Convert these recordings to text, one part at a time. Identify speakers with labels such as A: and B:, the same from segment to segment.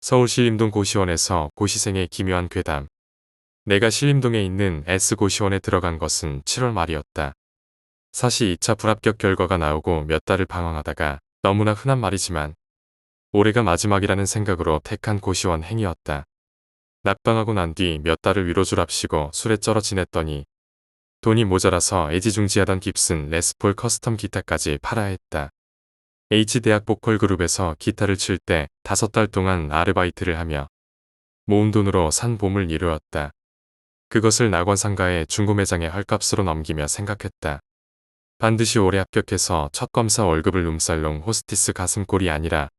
A: 서울 신림동 고시원에서 고시생의 기묘한 괴담. 내가 신림동에 있는 S고시원에 들어간 것은 7월 말이었다. 사실 2차 불합격 결과가 나오고 몇 달을 방황하다가 너무나 흔한 말이지만 올해가 마지막이라는 생각으로 택한 고시원 행위였다. 낙방하고 난 뒤 몇 달을 위로줄랍시고 술에 쩔어 지냈더니 돈이 모자라서 애지중지하던 깁슨 레스폴 커스텀 기타까지 팔아야 했다. H대학 보컬 그룹에서 기타를 칠 때 5달 동안 아르바이트를 하며 모은 돈으로 산 보물 이루었다. 그것을 낙원상가의 중고매장에 헐값으로 넘기며 생각했다. 반드시 올해 합격해서 첫 검사 월급을 룸살롱 호스티스 가슴골이 아니라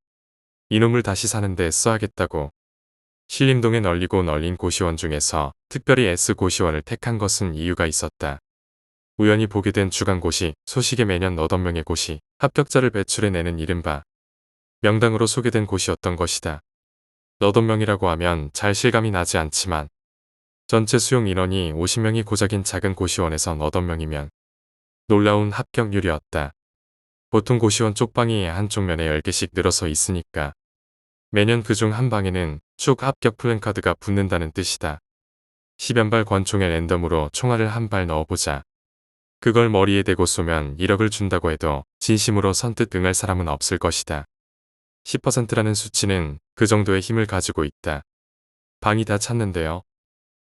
A: 이놈을 다시 사는데 써야겠다고. 신림동에 널리고 널린 고시원 중에서 특별히 S고시원을 택한 것은 이유가 있었다. 우연히 보게 된 주간고시 소식에 매년 너댓 명의 고시 합격자를 배출해내는 이른바 명당으로 소개된 곳이었던 것이다. 너댓 명이라고 하면 잘 실감이 나지 않지만 전체 수용 인원이 50명이 고작인 작은 고시원에서 너댓 명이면 놀라운 합격률이었다. 보통 고시원 쪽방이 한쪽 면에 10개씩 늘어서 있으니까 매년 그중 한 방에는 쭉 합격 플랜카드가 붙는다는 뜻이다. 10연발 권총에 랜덤으로 총알을 한 발 넣어보자. 그걸 머리에 대고 쏘면 1억을 준다고 해도 진심으로 선뜻 응할 사람은 없을 것이다. 10%라는 수치는 그 정도의 힘을 가지고 있다. 방이 다 찼는데요.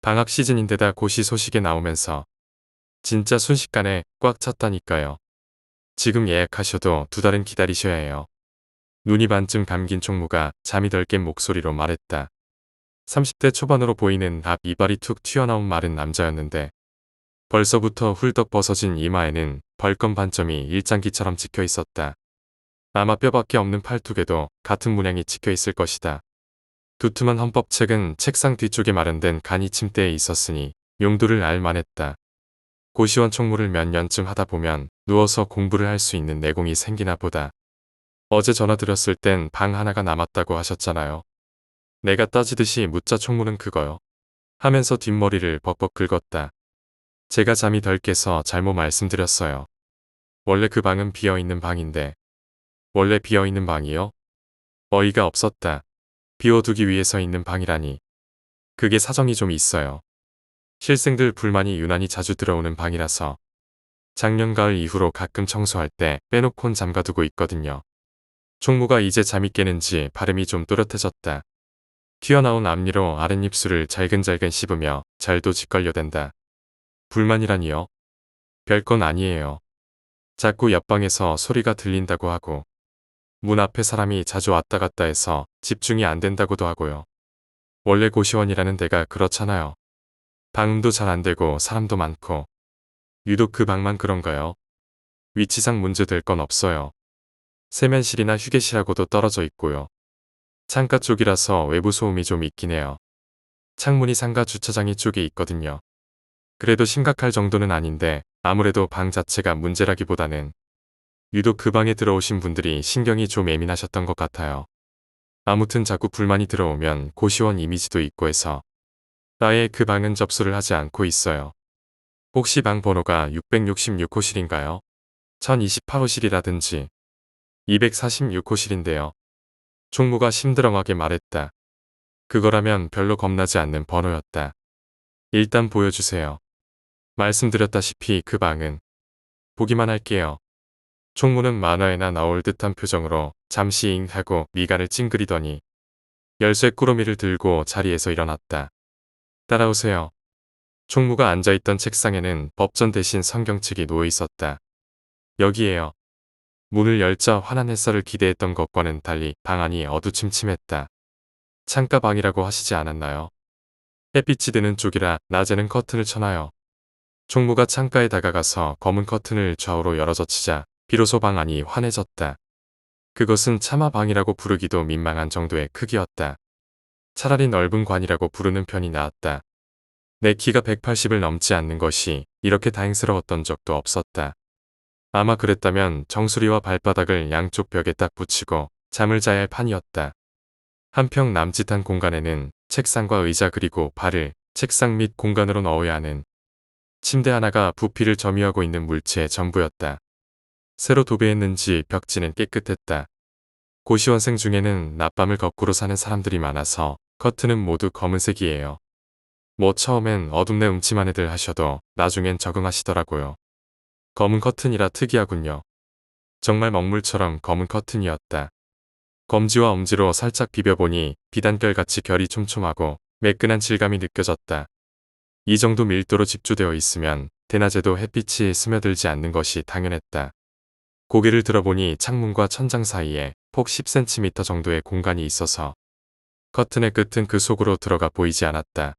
A: 방학 시즌인데다 고시 소식에 나오면서 진짜 순식간에 꽉 찼다니까요. 지금 예약하셔도 2달은 기다리셔야 해요. 눈이 반쯤 감긴 총무가 잠이 덜 깬 목소리로 말했다. 30대 초반으로 보이는 앞 이발이 툭 튀어나온 마른 남자였는데 벌써부터 훌떡 벗어진 이마에는 벌건 반점이 일장기처럼 찍혀 있었다. 아마 뼈밖에 없는 팔뚝에도 같은 문양이 찍혀 있을 것이다. 두툼한 헌법책은 책상 뒤쪽에 마련된 간이 침대에 있었으니 용도를 알 만했다. 고시원 총무를 몇 년쯤 하다 보면 누워서 공부를 할 수 있는 내공이 생기나 보다. 어제 전화드렸을 땐 방 하나가 남았다고 하셨잖아요. 내가 따지듯이 묻자 총무는 그거요. 하면서 뒷머리를 벅벅 긁었다. 제가 잠이 덜 깨서 잘못 말씀드렸어요. 원래 그 방은 비어있는 방인데. 원래 비어있는 방이요? 어이가 없었다. 비워두기 위해서 있는 방이라니. 그게 사정이 좀 있어요. 실생들 불만이 유난히 자주 들어오는 방이라서 작년 가을 이후로 가끔 청소할 때 빼놓곤 잠가두고 있거든요. 총무가 이제 잠이 깨는지 발음이 좀 또렷해졌다. 튀어나온 앞니로 아랫입술을 잘근잘근 씹으며 잘도 짓걸려댄다. 불만이라니요? 별건 아니에요. 자꾸 옆방에서 소리가 들린다고 하고 문 앞에 사람이 자주 왔다 갔다 해서 집중이 안 된다고도 하고요. 원래 고시원이라는 데가 그렇잖아요. 방음도 잘 안 되고 사람도 많고. 유독 그 방만 그런가요? 위치상 문제될 건 없어요. 세면실이나 휴게실하고도 떨어져 있고요. 창가 쪽이라서 외부 소음이 좀 있긴 해요. 창문이 상가 주차장 이쪽에 있거든요. 그래도 심각할 정도는 아닌데 아무래도 방 자체가 문제라기보다는 유독 그 방에 들어오신 분들이 신경이 좀 예민하셨던 것 같아요. 아무튼 자꾸 불만이 들어오면 고시원 이미지도 있고 해서 아예 그 방은 접수를 하지 않고 있어요. 혹시 방 번호가 666호실인가요? 1028호실이라든지 246호실인데요. 총무가 심드렁하게 말했다. 그거라면 별로 겁나지 않는 번호였다. 일단 보여주세요. 말씀드렸다시피 그 방은 보기만 할게요. 총무는 만화에나 나올 듯한 표정으로 잠시 잉 하고 미간을 찡그리더니 열쇠 꾸러미를 들고 자리에서 일어났다. 따라오세요. 총무가 앉아있던 책상에는 법전 대신 성경책이 놓여 있었다. 여기에요. 문을 열자 환한 햇살을 기대했던 것과는 달리 방 안이 어두침침했다. 창가방이라고 하시지 않았나요? 햇빛이 드는 쪽이라 낮에는 커튼을 쳐놔요. 총무가 창가에 다가가서 검은 커튼을 좌우로 열어젖히자 비로소 방 안이 환해졌다. 그것은 차마 방이라고 부르기도 민망한 정도의 크기였다. 차라리 넓은 관이라고 부르는 편이 나았다. 내 키가 180을 넘지 않는 것이 이렇게 다행스러웠던 적도 없었다. 아마 그랬다면 정수리와 발바닥을 양쪽 벽에 딱 붙이고 잠을 자야 할 판이었다. 한평 남짓한 공간에는 책상과 의자 그리고 발을 책상 및 공간으로 넣어야 하는 침대 하나가 부피를 점유하고 있는 물체의 전부였다. 새로 도배했는지 벽지는 깨끗했다. 고시원생 중에는 낮밤을 거꾸로 사는 사람들이 많아서 커튼은 모두 검은색이에요. 뭐 처음엔 어둡네 음침한 애들 하셔도 나중엔 적응하시더라고요. 검은 커튼이라 특이하군요. 정말 먹물처럼 검은 커튼이었다. 검지와 엄지로 살짝 비벼보니 비단결같이 결이 촘촘하고 매끈한 질감이 느껴졌다. 이 정도 밀도로 집주되어 있으면 대낮에도 햇빛이 스며들지 않는 것이 당연했다. 고개를 들어보니 창문과 천장 사이에 폭 10cm 정도의 공간이 있어서 커튼의 끝은 그 속으로 들어가 보이지 않았다.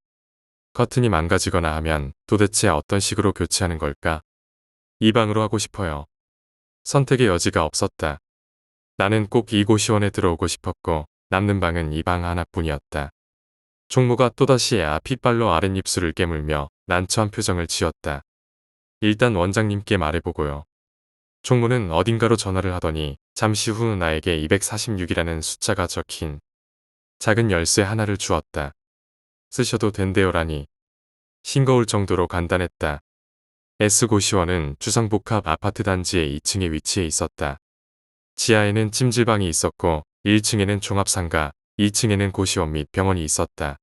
A: 커튼이 망가지거나 하면 도대체 어떤 식으로 교체하는 걸까? 이 방으로 하고 싶어요. 선택의 여지가 없었다. 나는 꼭 이 고시원에 들어오고 싶었고 남는 방은 이 방 하나뿐이었다. 총무가 또다시 핏발로 아랫입술을 깨물며 난처한 표정을 지었다. 일단 원장님께 말해보고요. 총무는 어딘가로 전화를 하더니 잠시 후 나에게 246이라는 숫자가 적힌 작은 열쇠 하나를 주었다. 쓰셔도 된대요라니. 싱거울 정도로 간단했다. S고시원은 주상복합 아파트 단지의 2층에 위치해 있었다. 지하에는 찜질방이 있었고 1층에는 종합상가, 2층에는 고시원 및 병원이 있었다.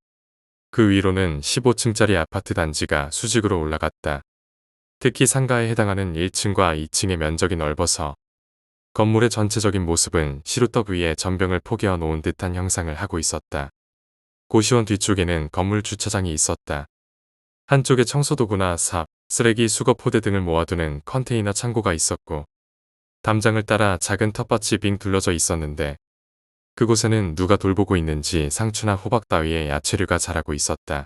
A: 그 위로는 15층짜리 아파트 단지가 수직으로 올라갔다. 특히 상가에 해당하는 1층과 2층의 면적이 넓어서 건물의 전체적인 모습은 시루떡 위에 전병을 포개어 놓은 듯한 형상을 하고 있었다. 고시원 뒤쪽에는 건물 주차장이 있었다. 한쪽에 청소도구나 삽, 쓰레기 수거 포대 등을 모아두는 컨테이너 창고가 있었고 담장을 따라 작은 텃밭이 빙 둘러져 있었는데 그곳에는 누가 돌보고 있는지 상추나 호박 따위의 야채류가 자라고 있었다.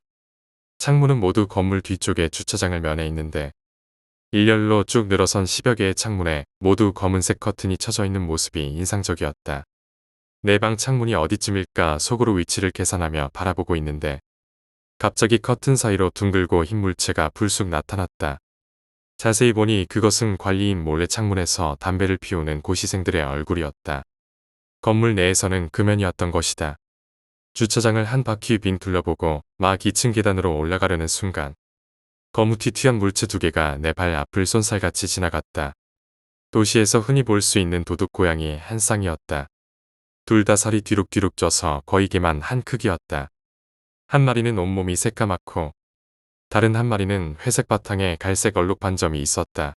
A: 창문은 모두 건물 뒤쪽에 주차장을 면해 있는데 일렬로 쭉 늘어선 10여 개의 창문에 모두 검은색 커튼이 쳐져 있는 모습이 인상적이었다. 내 방 창문이 어디쯤일까 속으로 위치를 계산하며 바라보고 있는데 갑자기 커튼 사이로 둥글고 흰 물체가 불쑥 나타났다. 자세히 보니 그것은 관리인 몰래 창문에서 담배를 피우는 고시생들의 얼굴이었다. 건물 내에서는 금연이었던 것이다. 주차장을 한 바퀴 빙 둘러보고 막 2층 계단으로 올라가려는 순간 거무튀튀한 물체 2개가 내 발 앞을 쏜살같이 지나갔다. 도시에서 흔히 볼 수 있는 도둑 고양이 한 쌍이었다. 둘 다 살이 뒤룩뒤룩 쪄서 거의 개만 한 크기였다. 한 마리는 온몸이 새까맣고 다른 한 마리는 회색 바탕에 갈색 얼룩 반점이 있었다.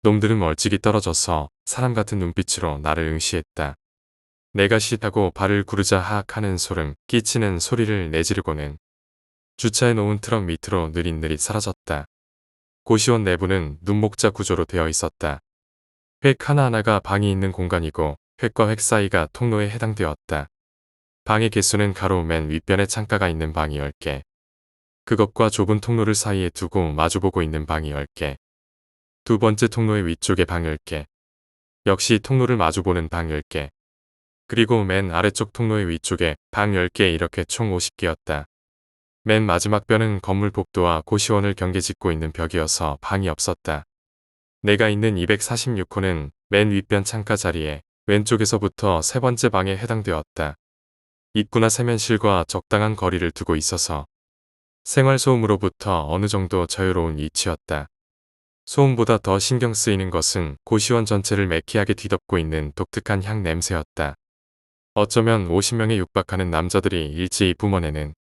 A: 놈들은 멀찍이 떨어져서 사람 같은 눈빛으로 나를 응시했다. 내가 싫다고 발을 구르자 하악 하는 소름 끼치는 소리를 내지르고는 주차해 놓은 트럭 밑으로 느릿느릿 사라졌다. 고시원 내부는 눈목자 구조로 되어 있었다. 획 하나하나가 방이 있는 공간이고 획과 획 사이가 통로에 해당되었다. 방의 개수는 가로 맨 윗변에 창가가 있는 방이 10개. 그것과 좁은 통로를 사이에 두고 마주보고 있는 방이 10개. 두 번째 통로의 위쪽에 방 10개. 역시 통로를 마주보는 방 10개. 그리고 맨 아래쪽 통로의 위쪽에 방 10개 이렇게 총 50개였다. 맨 마지막 뼈는 건물 복도와 고시원을 경계짓고 있는 벽이어서 방이 없었다. 내가 있는 246호는 맨 윗변 창가 자리에 왼쪽에서부터 세 번째 방에 해당되었다. 입구나 세면실과 적당한 거리를 두고 있어서 생활소음으로부터 어느 정도 자유로운 위치였다. 소음보다 더 신경 쓰이는 것은 고시원 전체를 매캐하게 뒤덮고 있는 독특한 향 냄새였다. 어쩌면 50명에 육박하는 남자들이 일제히 뿜어내는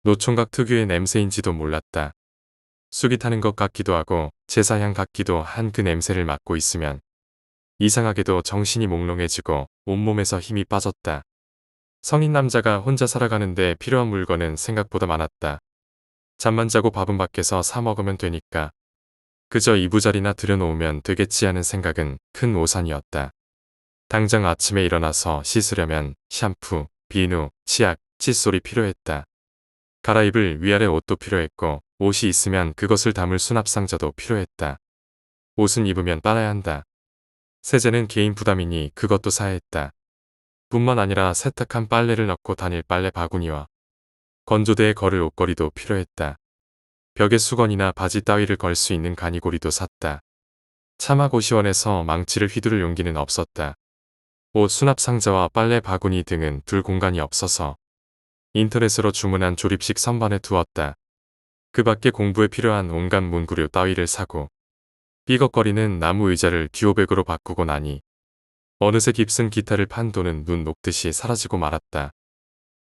A: 노총각 특유의 냄새인지도 몰랐다. 쑥이 타는 것 같기도 하고 제사향 같기도 한 그 냄새를 맡고 있으면 이상하게도 정신이 몽롱해지고 온몸에서 힘이 빠졌다. 성인 남자가 혼자 살아가는데 필요한 물건은 생각보다 많았다. 잠만 자고 밥은 밖에서 사 먹으면 되니까 그저 이부자리나 들여놓으면 되겠지 하는 생각은 큰 오산이었다. 당장 아침에 일어나서 씻으려면 샴푸, 비누, 치약, 칫솔이 필요했다. 갈아입을 위아래 옷도 필요했고 옷이 있으면 그것을 담을 수납상자도 필요했다. 옷은 입으면 빨아야 한다. 세제는 개인 부담이니 그것도 사야 했다. 뿐만 아니라 세탁한 빨래를 넣고 다닐 빨래 바구니와 건조대에 걸을 옷걸이도 필요했다. 벽에 수건이나 바지 따위를 걸 수 있는 가니고리도 샀다. 차마 고시원에서 망치를 휘두를 용기는 없었다. 옷 수납상자와 빨래 바구니 등은 둘 공간이 없어서 인터넷으로 주문한 조립식 선반에 두었다. 그 밖에 공부에 필요한 온갖 문구류 따위를 사고 삐걱거리는 나무 의자를 듀오백으로 바꾸고 나니 어느새 깁슨 기타를 판 돈은 눈 녹듯이 사라지고 말았다.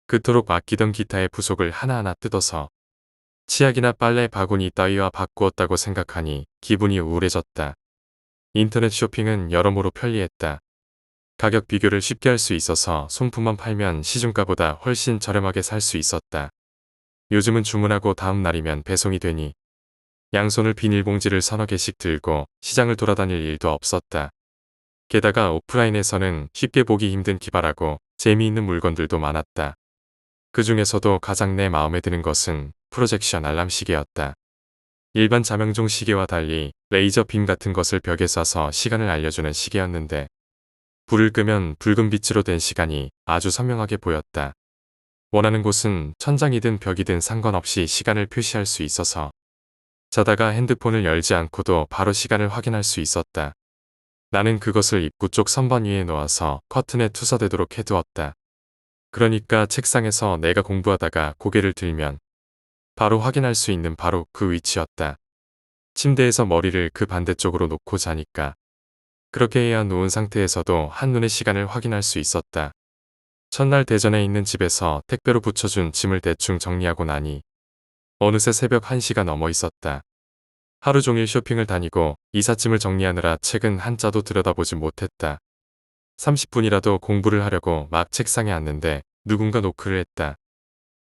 A: 그토록 아끼던 기타의 부속을 하나하나 뜯어서 치약이나 빨래 바구니 따위와 바꾸었다고 생각하니 기분이 우울해졌다. 인터넷 쇼핑은 여러모로 편리했다. 가격 비교를 쉽게 할 수 있어서 손품만 팔면 시중가보다 훨씬 저렴하게 살 수 있었다. 요즘은 주문하고 다음 날이면 배송이 되니 양손을 비닐봉지를 서너 개씩 들고 시장을 돌아다닐 일도 없었다. 게다가 오프라인에서는 쉽게 보기 힘든 기발하고 재미있는 물건들도 많았다. 그 중에서도 가장 내 마음에 드는 것은 프로젝션 알람 시계였다. 일반 자명종 시계와 달리 레이저 빔 같은 것을 벽에 쏴서 시간을 알려주는 시계였는데 불을 끄면 붉은 빛으로 된 시간이 아주 선명하게 보였다. 원하는 곳은 천장이든 벽이든 상관없이 시간을 표시할 수 있어서 자다가 핸드폰을 열지 않고도 바로 시간을 확인할 수 있었다. 나는 그것을 입구 쪽 선반 위에 놓아서 커튼에 투서되도록 해두었다. 그러니까 책상에서 내가 공부하다가 고개를 들면 바로 확인할 수 있는 바로 그 위치였다. 침대에서 머리를 그 반대쪽으로 놓고 자니까 그렇게 해야 누운 상태에서도 한눈에 시간을 확인할 수 있었다. 첫날 대전에 있는 집에서 택배로 붙여준 짐을 대충 정리하고 나니 어느새 새벽 1시가 넘어 있었다. 하루 종일 쇼핑을 다니고 이삿짐을 정리하느라 책은 한자도 들여다보지 못했다. 30분이라도 공부를 하려고 막 책상에 앉는데 누군가 노크를 했다.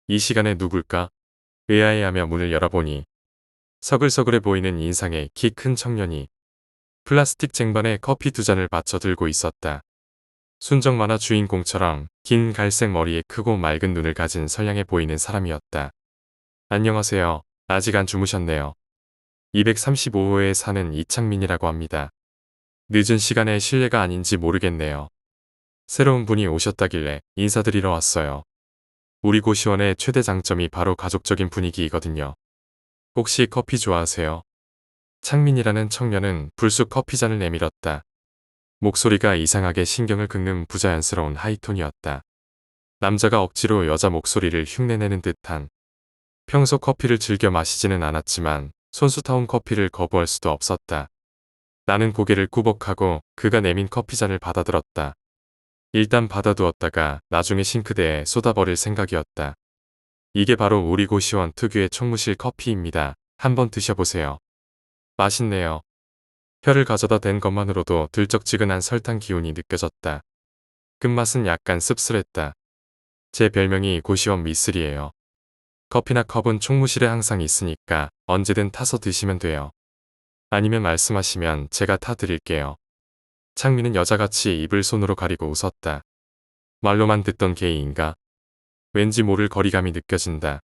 A: 이 시간에 누굴까? 의아해하며 문을 열어보니 서글서글해 보이는 인상의 키 큰 청년이 플라스틱 쟁반에 커피 2잔을 받쳐 들고 있었다. 순정 만화 주인공처럼 긴 갈색 머리에 크고 맑은 눈을 가진 선량해 보이는 사람이었다. 안녕하세요. 아직 안 주무셨네요. 235호에 사는 이창민이라고 합니다. 늦은 시간에 실례가 아닌지 모르겠네요. 새로운 분이 오셨다길래 인사드리러 왔어요. 우리 고시원의 최대 장점이 바로 가족적인 분위기이거든요. 혹시 커피 좋아하세요? 창민이라는 청년은 불쑥 커피잔을 내밀었다. 목소리가 이상하게 신경을 긁는 부자연스러운 하이톤이었다. 남자가 억지로 여자 목소리를 흉내내는 듯한. 평소 커피를 즐겨 마시지는 않았지만 손수 타온 커피를 거부할 수도 없었다. 나는 고개를 꾸벅하고 그가 내민 커피잔을 받아들었다. 일단 받아두었다가 나중에 싱크대에 쏟아버릴 생각이었다. 이게 바로 우리 고시원 특유의 총무실 커피입니다. 한번 드셔보세요. 맛있네요. 혀를 가져다 댄 것만으로도 들쩍지근한 설탕 기운이 느껴졌다. 끝맛은 약간 씁쓸했다. 제 별명이 고시원 미쓰리예요. 커피나 컵은 총무실에 항상 있으니까 언제든 타서 드시면 돼요. 아니면 말씀하시면 제가 타드릴게요. 창민은 여자같이 입을 손으로 가리고 웃었다. 말로만 듣던 게이인가? 왠지 모를 거리감이 느껴진다.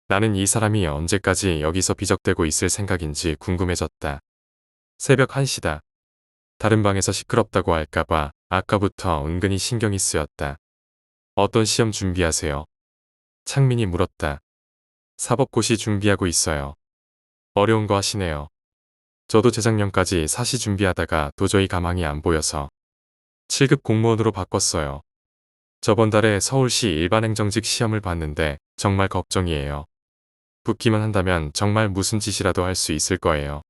A: 나는 이 사람이 언제까지 여기서 비적대고 있을 생각인지 궁금해졌다. 새벽 1시다. 다른 방에서 시끄럽다고 할까봐 아까부터 은근히 신경이 쓰였다. 어떤 시험 준비하세요? 창민이 물었다. 사법고시 준비하고 있어요. 어려운 거 하시네요. 저도 재작년까지 사시 준비하다가 도저히 가망이 안 보여서 7급 공무원으로 바꿨어요. 저번 달에 서울시 일반행정직 시험을 봤는데 정말 걱정이에요. 붙기만 한다면 정말 무슨 짓이라도 할 수 있을 거예요.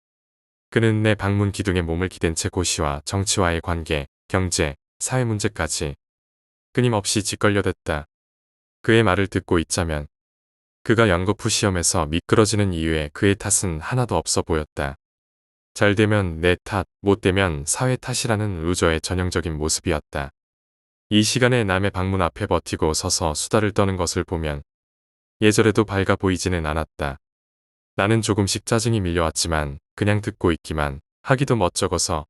A: 그는 내 방문 기둥에 몸을 기댄 채 고시와 정치와의 관계, 경제, 사회 문제까지 끊임없이 짓걸려댔다. 그의 말을 듣고 있자면 그가 연거푸 시험에서 미끄러지는 이유에 그의 탓은 하나도 없어 보였다. 잘 되면 내 탓, 못 되면 사회 탓이라는 루저의 전형적인 모습이었다. 이 시간에 남의 방문 앞에 버티고 서서 수다를 떠는 것을 보면 예절에도 밝아 보이지는 않았다. 나는 조금씩 짜증이 밀려왔지만 그냥 듣고 있기만 하기도 멋쩍어서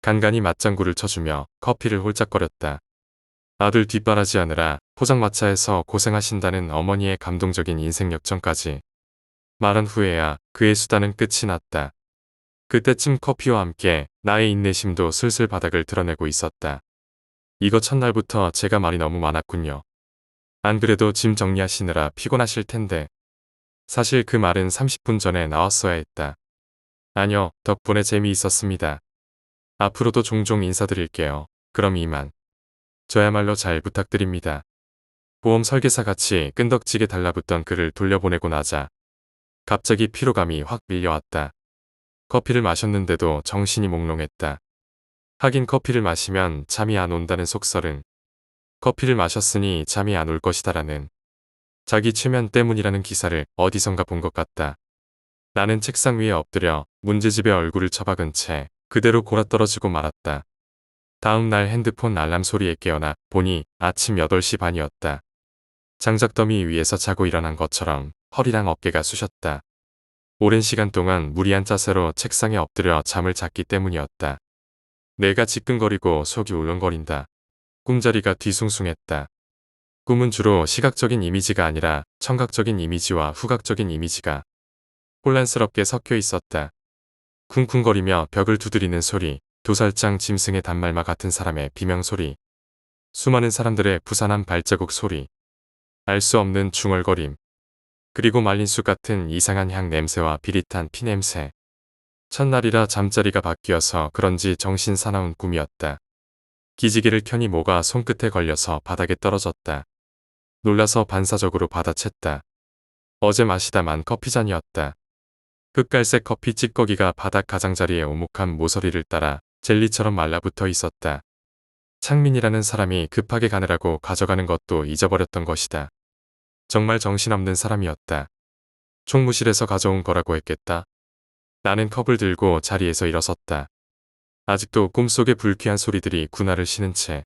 A: 간간히 맞장구를 쳐주며 커피를 홀짝거렸다. 아들 뒷바라지하느라 포장마차에서 고생하신다는 어머니의 감동적인 인생 역전까지 말한 후에야 그의 수다는 끝이 났다. 그때쯤 커피와 함께 나의 인내심도 슬슬 바닥을 드러내고 있었다. 이거 첫날부터 제가 말이 너무 많았군요. 안 그래도 짐 정리하시느라 피곤하실 텐데. 사실 그 말은 30분 전에 나왔어야 했다. 아니요, 덕분에 재미있었습니다. 앞으로도 종종 인사드릴게요. 그럼 이만. 저야말로 잘 부탁드립니다. 보험 설계사같이 끈덕지게 달라붙던 그를 돌려보내고 나자 갑자기 피로감이 확 밀려왔다. 커피를 마셨는데도 정신이 몽롱했다. 하긴 커피를 마시면 잠이 안 온다는 속설은 커피를 마셨으니 잠이 안 올 것이다라는 자기 최면 때문이라는 기사를 어디선가 본 것 같다. 나는 책상 위에 엎드려 문제집에 얼굴을 처박은 채 그대로 골아떨어지고 말았다. 다음 날 핸드폰 알람 소리에 깨어나 보니 아침 8시 반이었다. 장작더미 위에서 자고 일어난 것처럼 허리랑 어깨가 쑤셨다. 오랜 시간 동안 무리한 자세로 책상에 엎드려 잠을 잤기 때문이었다. 뇌가 지끈거리고 속이 울렁거린다. 꿈자리가 뒤숭숭했다. 꿈은 주로 시각적인 이미지가 아니라 청각적인 이미지와 후각적인 이미지가 혼란스럽게 섞여 있었다. 쿵쿵거리며 벽을 두드리는 소리, 도살장 짐승의 단말마 같은 사람의 비명소리, 수많은 사람들의 부산한 발자국 소리, 알 수 없는 중얼거림, 그리고 말린 쑥 같은 이상한 향 냄새와 비릿한 피 냄새. 첫날이라 잠자리가 바뀌어서 그런지 정신 사나운 꿈이었다. 기지개를 켜니 모가 손끝에 걸려서 바닥에 떨어졌다. 놀라서 반사적으로 받아챘다. 어제 마시다 만 커피잔이었다. 흑갈색 커피 찌꺼기가 바닥 가장자리에 오목한 모서리를 따라 젤리처럼 말라붙어 있었다. 창민이라는 사람이 급하게 가느라고 가져가는 것도 잊어버렸던 것이다. 정말 정신없는 사람이었다. 총무실에서 가져온 거라고 했겠다. 나는 컵을 들고 자리에서 일어섰다. 아직도 꿈속의 불쾌한 소리들이 군화를 신은 채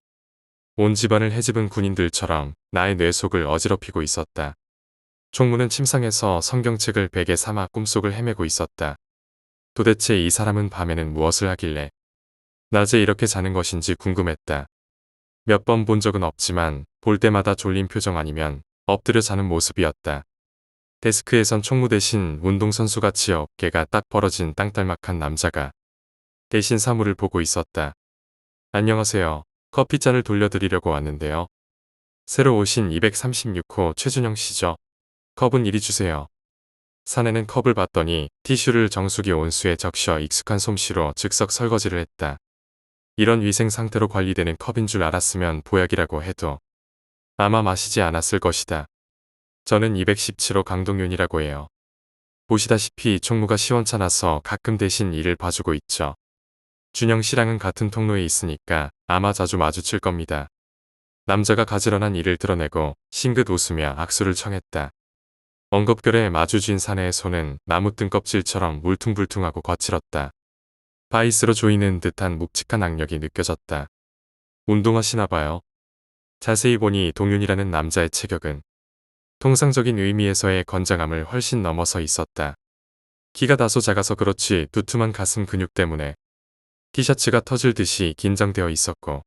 A: 온 집안을 헤집은 군인들처럼 나의 뇌 속을 어지럽히고 있었다. 총무는 침상에서 성경책을 베개 삼아 꿈속을 헤매고 있었다. 도대체 이 사람은 밤에는 무엇을 하길래 낮에 이렇게 자는 것인지 궁금했다. 몇 번 본 적은 없지만 볼 때마다 졸린 표정 아니면 엎드려 자는 모습이었다. 데스크에선 총무 대신 운동선수같이 어깨가 딱 벌어진 땅딸막한 남자가 대신 사물을 보고 있었다. 안녕하세요. 커피잔을 돌려드리려고 왔는데요. 새로 오신 236호 최준영 씨죠? 컵은 이리 주세요. 사내는 컵을 받더니 티슈를 정수기 온수에 적셔 익숙한 솜씨로 즉석 설거지를 했다. 이런 위생 상태로 관리되는 컵인 줄 알았으면 보약이라고 해도 아마 마시지 않았을 것이다. 저는 217호 강동윤이라고 해요. 보시다시피 총무가 시원찮아서 가끔 대신 일을 봐주고 있죠. 준영 씨랑은 같은 통로에 있으니까 아마 자주 마주칠 겁니다. 남자가 가지런한 일을 드러내고 싱긋 웃으며 악수를 청했다. 엉겁결에 마주쥔 사내의 손은 나무 등껍질처럼 울퉁불퉁하고 거칠었다. 바이스로 조이는 듯한 묵직한 악력이 느껴졌다. 운동하시나 봐요. 자세히 보니 동윤이라는 남자의 체격은 통상적인 의미에서의 건장함을 훨씬 넘어서 있었다. 키가 다소 작아서 그렇지 두툼한 가슴 근육 때문에 티셔츠가 터질 듯이 긴장되어 있었고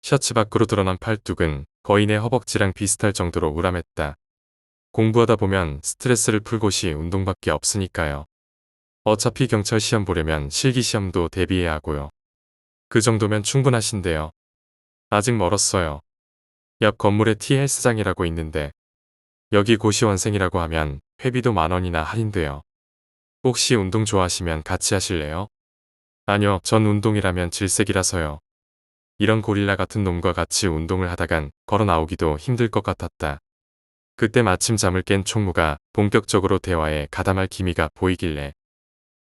A: 셔츠 밖으로 드러난 팔뚝은 거인의 허벅지랑 비슷할 정도로 우람했다. 공부하다 보면 스트레스를 풀 곳이 운동밖에 없으니까요. 어차피 경찰 시험 보려면 실기시험도 대비해야 하고요. 그 정도면 충분하신데요. 아직 멀었어요. 옆 건물에 T헬스장이라고 있는데 여기 고시원생이라고 하면 회비도 10,000원이나 할인돼요. 혹시 운동 좋아하시면 같이 하실래요? 아니요, 전 운동이라면 질색이라서요. 이런 고릴라 같은 놈과 같이 운동을 하다간 걸어 나오기도 힘들 것 같았다. 그때 마침 잠을 깬 총무가 본격적으로 대화에 가담할 기미가 보이길래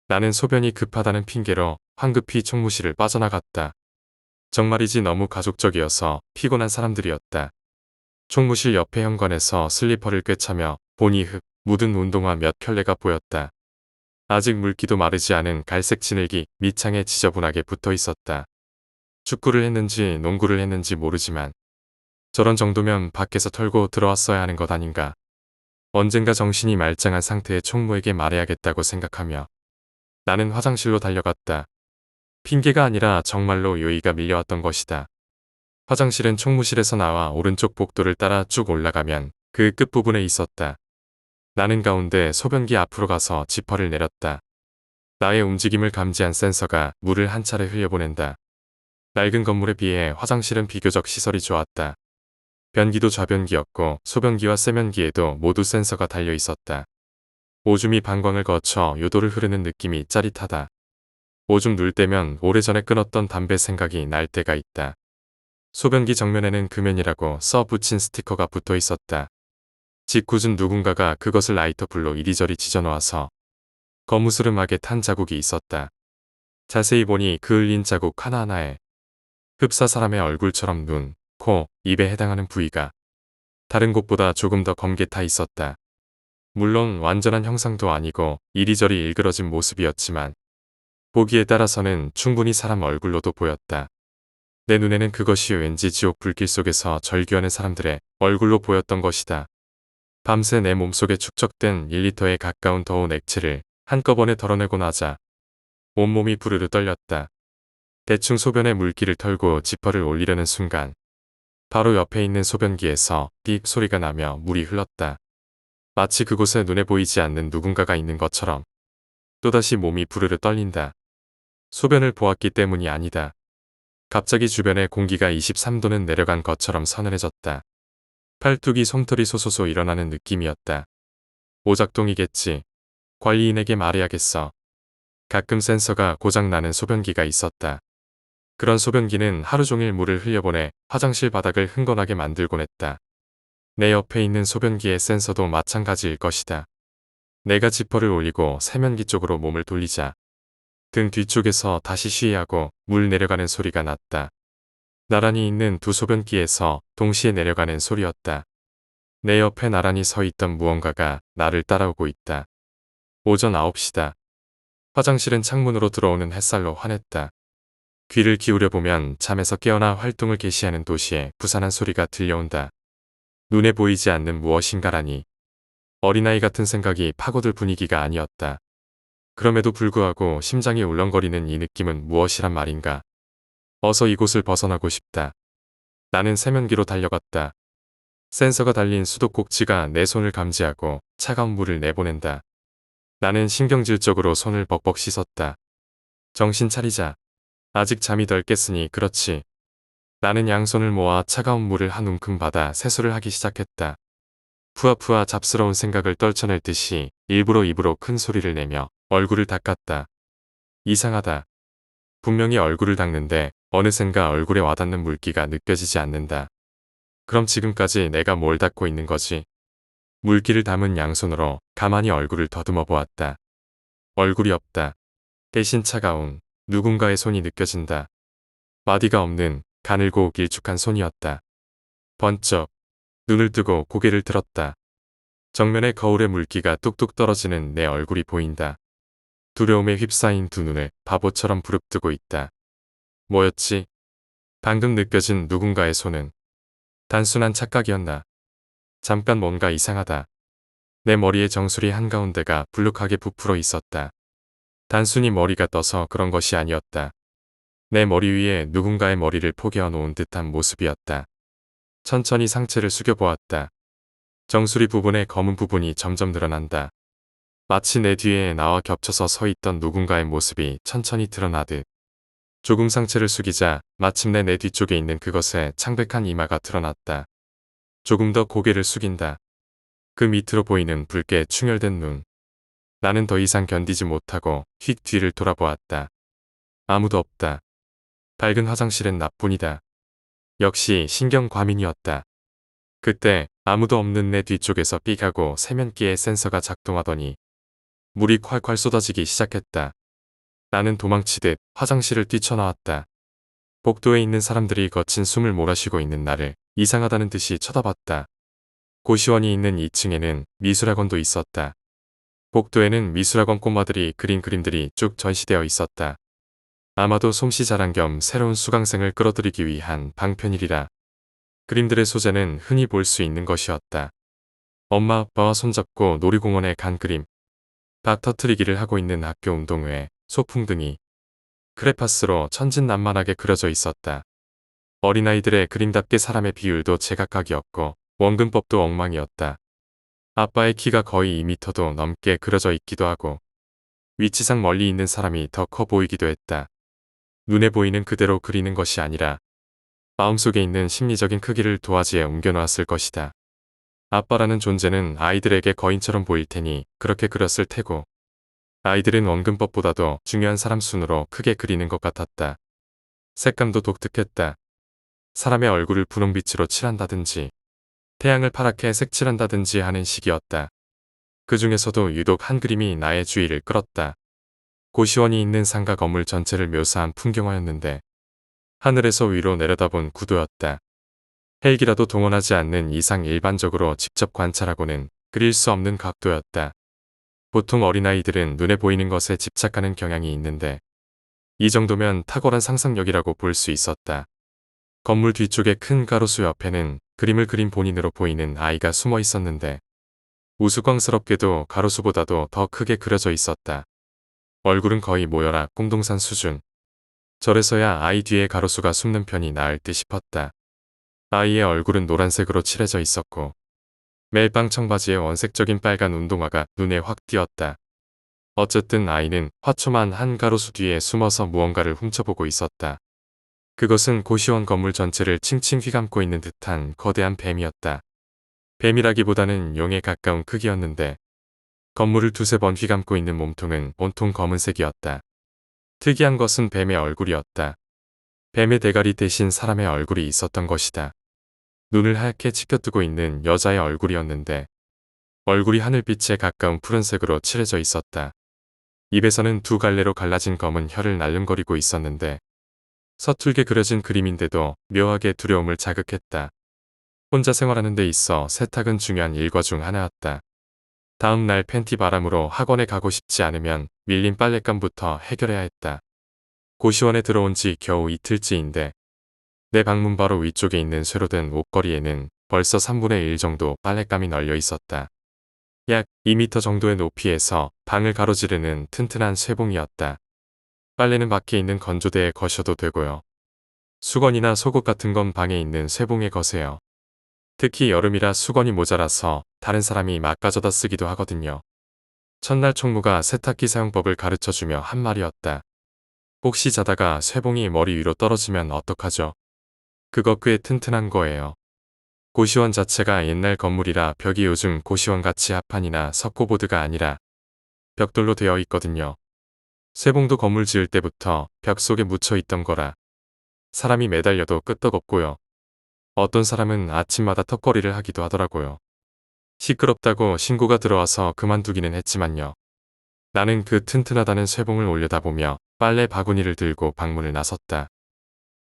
A: 나는 소변이 급하다는 핑계로 황급히 총무실을 빠져나갔다. 정말이지 너무 가족적이어서 피곤한 사람들이었다. 총무실 옆에 현관에서 슬리퍼를 꿰차며 보니 흙 묻은 운동화 몇 켤레가 보였다. 아직 물기도 마르지 않은 갈색 진흙이 밑창에 지저분하게 붙어 있었다. 축구를 했는지 농구를 했는지 모르지만 저런 정도면 밖에서 털고 들어왔어야 하는 것 아닌가. 언젠가 정신이 말짱한 상태의 총무에게 말해야겠다고 생각하며 나는 화장실로 달려갔다. 핑계가 아니라 정말로 요의가 밀려왔던 것이다. 화장실은 총무실에서 나와 오른쪽 복도를 따라 쭉 올라가면 그 끝부분에 있었다. 나는 가운데 소변기 앞으로 가서 지퍼를 내렸다. 나의 움직임을 감지한 센서가 물을 한 차례 흘려보낸다. 낡은 건물에 비해 화장실은 비교적 시설이 좋았다. 변기도 좌변기였고 소변기와 세면기에도 모두 센서가 달려 있었다. 오줌이 방광을 거쳐 요도를 흐르는 느낌이 짜릿하다. 오줌 눌 때면 오래전에 끊었던 담배 생각이 날 때가 있다. 소변기 정면에는 금연이라고 써 붙인 스티커가 붙어 있었다. 짓궂은 누군가가 그것을 라이터 불로 이리저리 찢어놓아서 거무스름하게 탄 자국이 있었다. 자세히 보니 그 흘린 자국 하나하나에 흡사 사람의 얼굴처럼 눈, 코, 입에 해당하는 부위가 다른 곳보다 조금 더 검게 타 있었다. 물론 완전한 형상도 아니고 이리저리 일그러진 모습이었지만 보기에 따라서는 충분히 사람 얼굴로도 보였다. 내 눈에는 그것이 왠지 지옥 불길 속에서 절규하는 사람들의 얼굴로 보였던 것이다. 밤새 내 몸속에 축적된 1리터에 가까운 더운 액체를 한꺼번에 덜어내고 나자 온몸이 부르르 떨렸다. 대충 소변에 물기를 털고 지퍼를 올리려는 순간 바로 옆에 있는 소변기에서 삑 소리가 나며 물이 흘렀다. 마치 그곳에 눈에 보이지 않는 누군가가 있는 것처럼 또다시 몸이 부르르 떨린다. 소변을 보았기 때문이 아니다. 갑자기 주변의 공기가 23도는 내려간 것처럼 서늘해졌다. 팔뚝이 솜털이 솟소소 일어나는 느낌이었다. 오작동이겠지. 관리인에게 말해야겠어. 가끔 센서가 고장나는 소변기가 있었다. 그런 소변기는 하루 종일 물을 흘려보내 화장실 바닥을 흥건하게 만들곤 했다. 내 옆에 있는 소변기의 센서도 마찬가지일 것이다. 내가 지퍼를 올리고 세면기 쪽으로 몸을 돌리자 등 뒤쪽에서 다시 쉬하고 물 내려가는 소리가 났다. 나란히 있는 두 소변기에서 동시에 내려가는 소리였다. 내 옆에 나란히 서 있던 무언가가 나를 따라오고 있다. 오전 9시다. 화장실은 창문으로 들어오는 햇살로 환했다. 귀를 기울여 보면 잠에서 깨어나 활동을 개시하는 도시의 부산한 소리가 들려온다. 눈에 보이지 않는 무엇인가라니. 어린아이 같은 생각이 파고들 분위기가 아니었다. 그럼에도 불구하고 심장이 울렁거리는 이 느낌은 무엇이란 말인가. 어서 이곳을 벗어나고 싶다. 나는 세면기로 달려갔다. 센서가 달린 수도꼭지가 내 손을 감지하고 차가운 물을 내보낸다. 나는 신경질적으로 손을 벅벅 씻었다. 정신 차리자. 아직 잠이 덜 깼으니 그렇지. 나는 양손을 모아 차가운 물을 한 움큼 받아 세수를 하기 시작했다. 푸아푸아 잡스러운 생각을 떨쳐낼 듯이 일부러 입으로 큰 소리를 내며 얼굴을 닦았다. 이상하다. 분명히 얼굴을 닦는데 어느샌가 얼굴에 와닿는 물기가 느껴지지 않는다. 그럼 지금까지 내가 뭘 닦고 있는 거지? 물기를 담은 양손으로 가만히 얼굴을 더듬어 보았다. 얼굴이 없다. 대신 차가운 누군가의 손이 느껴진다. 마디가 없는 가늘고 길쭉한 손이었다. 번쩍 눈을 뜨고 고개를 들었다. 정면에 거울의 물기가 뚝뚝 떨어지는 내 얼굴이 보인다. 두려움에 휩싸인 두 눈을 바보처럼 부릅뜨고 있다. 뭐였지? 방금 느껴진 누군가의 손은 단순한 착각이었나? 잠깐 뭔가 이상하다. 내 머리의 정수리 한가운데가 불룩하게 부풀어 있었다. 단순히 머리가 떠서 그런 것이 아니었다. 내 머리 위에 누군가의 머리를 포개어 놓은 듯한 모습이었다. 천천히 상체를 숙여보았다. 정수리 부분의 검은 부분이 점점 늘어난다. 마치 내 뒤에 나와 겹쳐서 서 있던 누군가의 모습이 천천히 드러나듯. 조금 상체를 숙이자 마침내 내 뒤쪽에 있는 그것에 창백한 이마가 드러났다. 조금 더 고개를 숙인다. 그 밑으로 보이는 붉게 충혈된 눈. 나는 더 이상 견디지 못하고 휙 뒤를 돌아보았다. 아무도 없다. 밝은 화장실엔 나뿐이다. 역시 신경과민이었다. 그때 아무도 없는 내 뒤쪽에서 삑 하고 세면기의 센서가 작동하더니 물이 콸콸 쏟아지기 시작했다. 나는 도망치듯 화장실을 뛰쳐나왔다. 복도에 있는 사람들이 거친 숨을 몰아쉬고 있는 나를 이상하다는 듯이 쳐다봤다. 고시원이 있는 2층에는 미술학원도 있었다. 복도에는 미술학원 꼬마들이 그린 그림들이 쭉 전시되어 있었다. 아마도 솜씨 자랑 겸 새로운 수강생을 끌어들이기 위한 방편이리라. 그림들의 소재는 흔히 볼 수 있는 것이었다. 엄마 아빠와 손잡고 놀이공원에 간 그림, 박 터트리기를 하고 있는 학교 운동회, 소풍 등이 크레파스로 천진난만하게 그려져 있었다. 어린아이들의 그림답게 사람의 비율도 제각각이었고 원근법도 엉망이었다. 아빠의 키가 거의 2m도 넘게 그려져 있기도 하고 위치상 멀리 있는 사람이 더 커 보이기도 했다. 눈에 보이는 그대로 그리는 것이 아니라 마음속에 있는 심리적인 크기를 도화지에 옮겨놓았을 것이다. 아빠라는 존재는 아이들에게 거인처럼 보일 테니 그렇게 그렸을 테고 아이들은 원근법보다도 중요한 사람 순으로 크게 그리는 것 같았다. 색감도 독특했다. 사람의 얼굴을 분홍빛으로 칠한다든지 태양을 파랗게 색칠한다든지 하는 식이었다. 그 중에서도 유독 한 그림이 나의 주의를 끌었다. 고시원이 있는 상가 건물 전체를 묘사한 풍경화였는데 하늘에서 위로 내려다본 구도였다. 헬기라도 동원하지 않는 이상 일반적으로 직접 관찰하고는 그릴 수 없는 각도였다. 보통 어린아이들은 눈에 보이는 것에 집착하는 경향이 있는데 이 정도면 탁월한 상상력이라고 볼 수 있었다. 건물 뒤쪽의 큰 가로수 옆에는 그림을 그린 본인으로 보이는 아이가 숨어 있었는데 우스꽝스럽게도 가로수보다도 더 크게 그려져 있었다. 얼굴은 거의 모여라 꽁동산 수준. 저래서야 아이 뒤에 가로수가 숨는 편이 나을 듯 싶었다. 아이의 얼굴은 노란색으로 칠해져 있었고 멜빵 청바지에 원색적인 빨간 운동화가 눈에 확 띄었다. 어쨌든 아이는 화초만 한 가로수 뒤에 숨어서 무언가를 훔쳐보고 있었다. 그것은 고시원 건물 전체를 칭칭 휘감고 있는 듯한 거대한 뱀이었다. 뱀이라기보다는 용에 가까운 크기였는데 건물을 두세 번 휘감고 있는 몸통은 온통 검은색이었다. 특이한 것은 뱀의 얼굴이었다. 뱀의 대가리 대신 사람의 얼굴이 있었던 것이다. 눈을 하얗게 치켜뜨고 있는 여자의 얼굴이었는데 얼굴이 하늘빛에 가까운 푸른색으로 칠해져 있었다. 입에서는 두 갈래로 갈라진 검은 혀를 날름거리고 있었는데 서툴게 그려진 그림인데도 묘하게 두려움을 자극했다. 혼자 생활하는 데 있어 세탁은 중요한 일과 중 하나였다. 다음 날 팬티 바람으로 학원에 가고 싶지 않으면 밀린 빨랫감부터 해결해야 했다. 고시원에 들어온 지 겨우 이틀째인데 내 방문 바로 위쪽에 있는 쇠로 된 옷걸이에는 벌써 3분의 1 정도 빨랫감이 널려 있었다. 약 2m 정도의 높이에서 방을 가로지르는 튼튼한 쇠봉이었다. 빨래는 밖에 있는 건조대에 거셔도 되고요. 수건이나 속옷 같은 건 방에 있는 쇠봉에 거세요. 특히 여름이라 수건이 모자라서 다른 사람이 막 가져다 쓰기도 하거든요. 첫날 총무가 세탁기 사용법을 가르쳐주며 한 말이었다. 혹시 자다가 쇠봉이 머리 위로 떨어지면 어떡하죠? 그거 꽤 튼튼한 거예요. 고시원 자체가 옛날 건물이라 벽이 요즘 고시원같이 합판이나 석고보드가 아니라 벽돌로 되어 있거든요. 쇠봉도 건물 지을 때부터 벽 속에 묻혀 있던 거라 사람이 매달려도 끄떡없고요. 어떤 사람은 아침마다 턱걸이를 하기도 하더라고요. 시끄럽다고 신고가 들어와서 그만두기는 했지만요. 나는 그 튼튼하다는 쇠봉을 올려다보며 빨래 바구니를 들고 방문을 나섰다.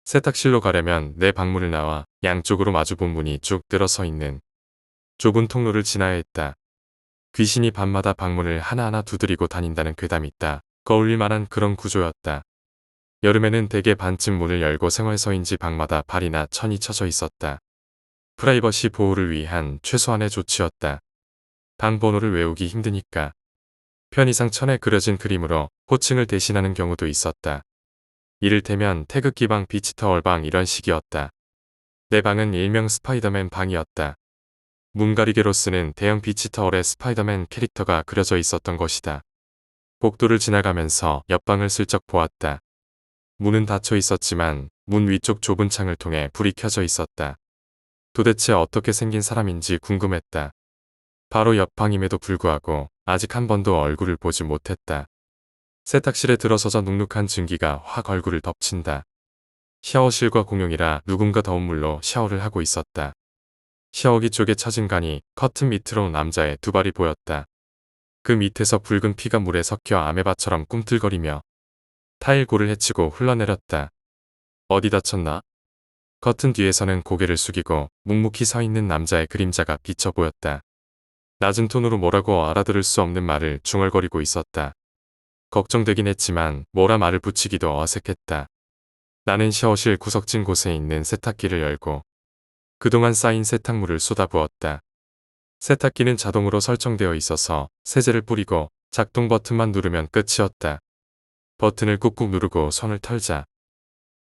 A: 세탁실로 가려면 내 방문을 나와 양쪽으로 마주본 문이 쭉 늘어서 있는 좁은 통로를 지나야 했다. 귀신이 밤마다 방문을 하나하나 두드리고 다닌다는 괴담이 있다. 거울릴 만한 그런 구조였다. 여름에는 대개 반쯤 문을 열고 생활서인지 방마다 발이나 천이 쳐져 있었다. 프라이버시 보호를 위한 최소한의 조치였다. 방 번호를 외우기 힘드니까. 편의상 천에 그려진 그림으로 호칭을 대신하는 경우도 있었다. 이를테면 태극기방 비치타월방 이런 식이었다. 내 방은 일명 스파이더맨 방이었다. 문가리개로 쓰는 대형 비치타월에 스파이더맨 캐릭터가 그려져 있었던 것이다. 복도를 지나가면서 옆방을 슬쩍 보았다. 문은 닫혀 있었지만 문 위쪽 좁은 창을 통해 불이 켜져 있었다. 도대체 어떻게 생긴 사람인지 궁금했다. 바로 옆방임에도 불구하고 아직 한 번도 얼굴을 보지 못했다. 세탁실에 들어서자 눅눅한 증기가 확 얼굴을 덮친다. 샤워실과 공용이라 누군가 더운 물로 샤워를 하고 있었다. 샤워기 쪽에 처진 간이 커튼 밑으로 남자의 두 발이 보였다. 그 밑에서 붉은 피가 물에 섞여 아메바처럼 꿈틀거리며 타일골을 헤치고 흘러내렸다. 어디 다쳤나? 커튼 뒤에서는 고개를 숙이고 묵묵히 서 있는 남자의 그림자가 비쳐 보였다. 낮은 톤으로 뭐라고 알아들을 수 없는 말을 중얼거리고 있었다. 걱정되긴 했지만 뭐라 말을 붙이기도 어색했다. 나는 샤워실 구석진 곳에 있는 세탁기를 열고 그동안 쌓인 세탁물을 쏟아부었다. 세탁기는 자동으로 설정되어 있어서 세제를 뿌리고 작동 버튼만 누르면 끝이었다. 버튼을 꾹꾹 누르고 손을 털자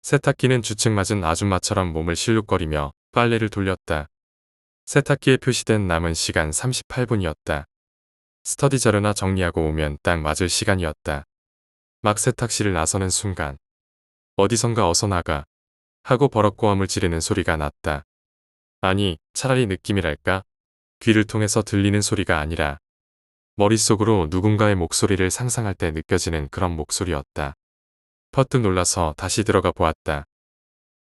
A: 세탁기는 주책 맞은 아줌마처럼 몸을 실룩거리며 빨래를 돌렸다. 세탁기에 표시된 남은 시간 38분이었다. 스터디 자료나 정리하고 오면 딱 맞을 시간이었다. 막 세탁실을 나서는 순간 어디선가 어서 나가 하고 버럭고함을 지르는 소리가 났다. 아니 차라리 느낌이랄까? 귀를 통해서 들리는 소리가 아니라 머릿속으로 누군가의 목소리를 상상할 때 느껴지는 그런 목소리였다. 퍼뜩 놀라서 다시 들어가 보았다.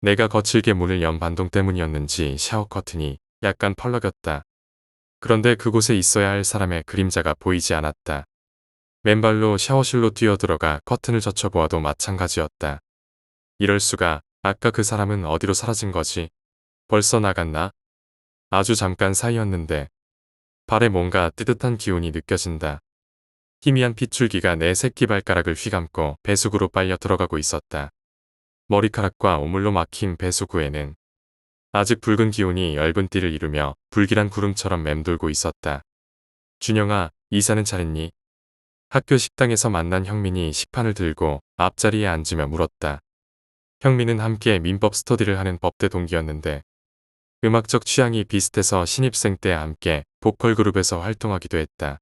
A: 내가 거칠게 문을 연 반동 때문이었는지 샤워 커튼이 약간 펄럭였다. 그런데 그곳에 있어야 할 사람의 그림자가 보이지 않았다. 맨발로 샤워실로 뛰어들어가 커튼을 젖혀보아도 마찬가지였다. 이럴 수가, 아까 그 사람은 어디로 사라진 거지? 벌써 나갔나? 아주 잠깐 사이였는데 발에 뭔가 뜨뜻한 기운이 느껴진다. 희미한 핏줄기가 내 새끼발가락을 휘감고 배수구로 빨려 들어가고 있었다. 머리카락과 오물로 막힌 배수구에는 아직 붉은 기운이 엷은 띠를 이루며 불길한 구름처럼 맴돌고 있었다. 준영아, 이사는 잘했니? 학교 식당에서 만난 형민이 식판을 들고 앞자리에 앉으며 물었다. 형민은 함께 민법 스터디를 하는 법대 동기였는데 음악적 취향이 비슷해서 신입생 때 함께 보컬 그룹에서 활동하기도 했다.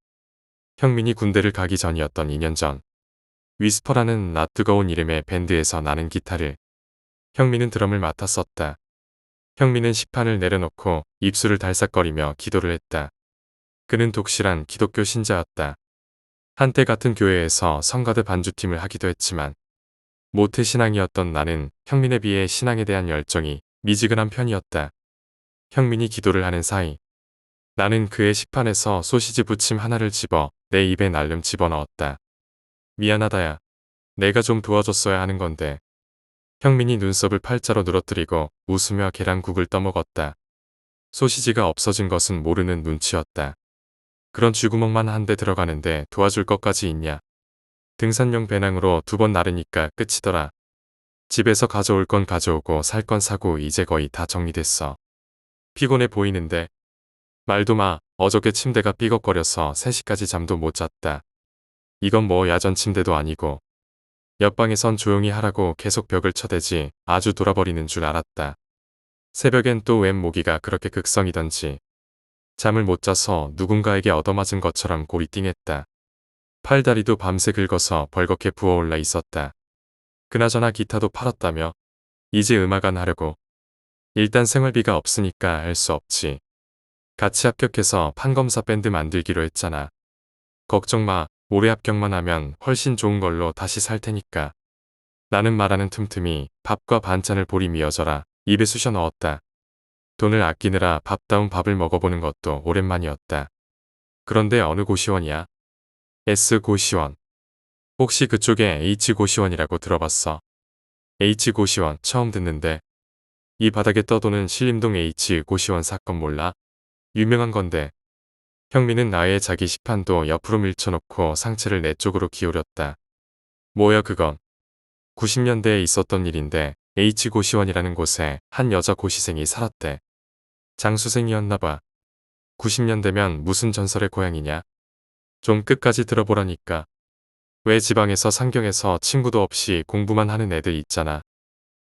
A: 형민이 군대를 가기 전이었던 2년 전. 위스퍼라는 낯뜨거운 이름의 밴드에서 나는 기타를, 형민은 드럼을 맡았었다. 형민은 식판을 내려놓고 입술을 달싹거리며 기도를 했다. 그는 독실한 기독교 신자였다. 한때 같은 교회에서 성가대 반주팀을 하기도 했지만 모태신앙이었던 나는 형민에 비해 신앙에 대한 열정이 미지근한 편이었다. 형민이 기도를 하는 사이 나는 그의 식판에서 소시지 부침 하나를 집어 내 입에 날름 집어넣었다. 미안하다야. 내가 좀 도와줬어야 하는 건데. 형민이 눈썹을 팔자로 늘어뜨리고 웃으며 계란국을 떠먹었다. 소시지가 없어진 것은 모르는 눈치였다. 그런 쥐구멍만 한 대 들어가는데 도와줄 것까지 있냐. 등산용 배낭으로 2번 나르니까 끝이더라. 집에서 가져올 건 가져오고 살 건 사고 이제 거의 다 정리됐어. 피곤해 보이는데. 말도 마. 어저께 침대가 삐걱거려서 3시까지 잠도 못 잤다. 이건 뭐 야전 침대도 아니고. 옆방에선 조용히 하라고 계속 벽을 쳐대지 아주 돌아버리는 줄 알았다. 새벽엔 또 웬 모기가 그렇게 극성이던지. 잠을 못 자서 누군가에게 얻어맞은 것처럼 골이 띵했다. 팔다리도 밤새 긁어서 벌겋게 부어올라 있었다. 그나저나 기타도 팔았다며? 이제 음악 안 하려고. 일단 생활비가 없으니까 할 수 없지. 같이 합격해서 판검사 밴드 만들기로 했잖아. 걱정 마. 올해 합격만 하면 훨씬 좋은 걸로 다시 살 테니까. 나는 말하는 틈틈이 밥과 반찬을 보리 이어져라 입에 쑤셔 넣었다. 돈을 아끼느라 밥다운 밥을 먹어보는 것도 오랜만이었다. 그런데 어느 고시원이야? S고시원. 혹시 그쪽에 H고시원이라고 들어봤어? H고시원 처음 듣는데. 이 바닥에 떠도는 신림동 H고시원 사건 몰라? 유명한 건데. 형민은 아예 자기 식판도 옆으로 밀쳐놓고 상체를 내 쪽으로 기울였다. 뭐야 그건. 90년대에 있었던 일인데 H고시원이라는 곳에 한 여자 고시생이 살았대. 장수생이었나봐. 90년대면 무슨 전설의 고향이냐? 좀 끝까지 들어보라니까. 왜 지방에서 상경해서 친구도 없이 공부만 하는 애들 있잖아.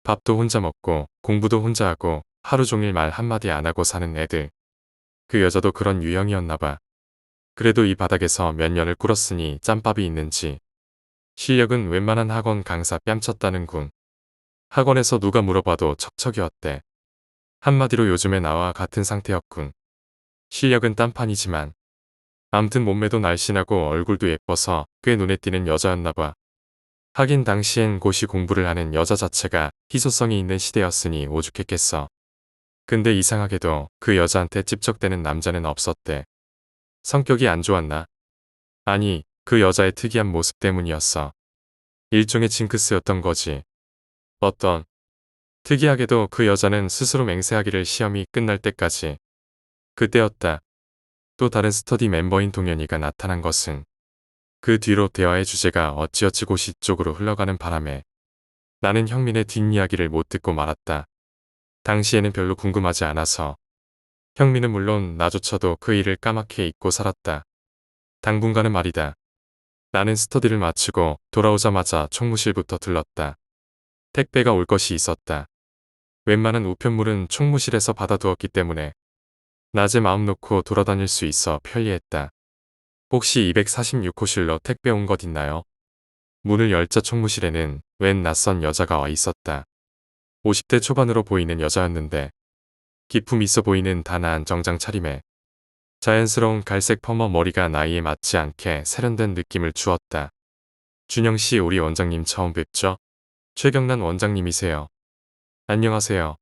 A: 밥도 혼자 먹고 공부도 혼자 하고 하루 종일 말 한마디 안 하고 사는 애들. 그 여자도 그런 유형이었나봐. 그래도 이 바닥에서 몇 년을 꿇었으니 짬밥이 있는지. 실력은 웬만한 학원 강사 뺨쳤다는군. 학원에서 누가 물어봐도 척척이었대. 한마디로 요즘에 나와 같은 상태였군. 실력은 딴판이지만. 암튼 몸매도 날씬하고 얼굴도 예뻐서 꽤 눈에 띄는 여자였나봐. 하긴 당시엔 고시 공부를 하는 여자 자체가 희소성이 있는 시대였으니 오죽했겠어. 근데 이상하게도 그 여자한테 찝적대는 남자는 없었대. 성격이 안 좋았나? 아니, 그 여자의 특이한 모습 때문이었어. 일종의 징크스였던 거지. 어떤. 특이하게도 그 여자는 스스로 맹세하기를 시험이 끝날 때까지. 그때였다. 또 다른 스터디 멤버인 동현이가 나타난 것은. 그 뒤로 대화의 주제가 어찌어찌 고시 쪽으로 흘러가는 바람에 나는 형민의 뒷이야기를 못 듣고 말았다. 당시에는 별로 궁금하지 않아서. 형민은 물론 나조차도 그 일을 까맣게 잊고 살았다. 당분간은 말이다. 나는 스터디를 마치고 돌아오자마자 총무실부터 들렀다. 택배가 올 것이 있었다. 웬만한 우편물은 총무실에서 받아두었기 때문에 낮에 마음 놓고 돌아다닐 수 있어 편리했다. 혹시 246호실로 택배 온 것 있나요? 문을 열자 총무실에는 웬 낯선 여자가 와 있었다. 50대 초반으로 보이는 여자였는데 기품 있어 보이는 단아한 정장 차림에 자연스러운 갈색 퍼머 머리가 나이에 맞지 않게 세련된 느낌을 주었다. 준영씨, 우리 원장님 처음 뵙죠? 최경란 원장님이세요. 안녕하세요.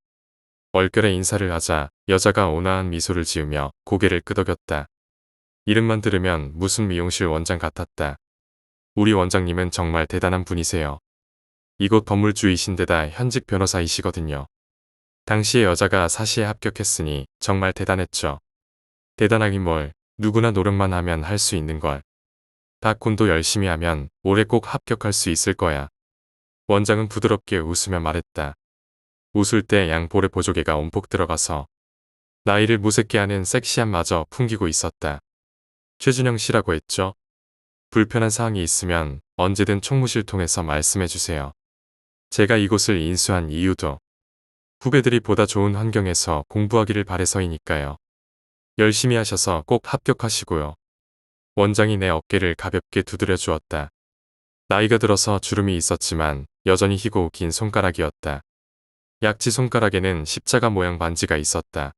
A: 얼결에 인사를 하자 여자가 온화한 미소를 지으며 고개를 끄덕였다. 이름만 들으면 무슨 미용실 원장 같았다. 우리 원장님은 정말 대단한 분이세요. 이곳 건물주이신데다 현직 변호사이시거든요. 당시에 여자가 사시에 합격했으니 정말 대단했죠. 대단하긴 뭘, 누구나 노력만 하면 할 수 있는 걸. 박군도 열심히 하면 올해 꼭 합격할 수 있을 거야. 원장은 부드럽게 웃으며 말했다. 웃을 때 양볼에 보조개가 움푹 들어가서 나이를 무색게 하는 섹시함마저 풍기고 있었다. 최준영 씨라고 했죠? 불편한 사항이 있으면 언제든 총무실 통해서 말씀해 주세요. 제가 이곳을 인수한 이유도 후배들이 보다 좋은 환경에서 공부하기를 바래서이니까요. 열심히 하셔서 꼭 합격하시고요. 원장이 내 어깨를 가볍게 두드려 주었다. 나이가 들어서 주름이 있었지만 여전히 희고 긴 손가락이었다. 약지 손가락에는 십자가 모양 반지가 있었다.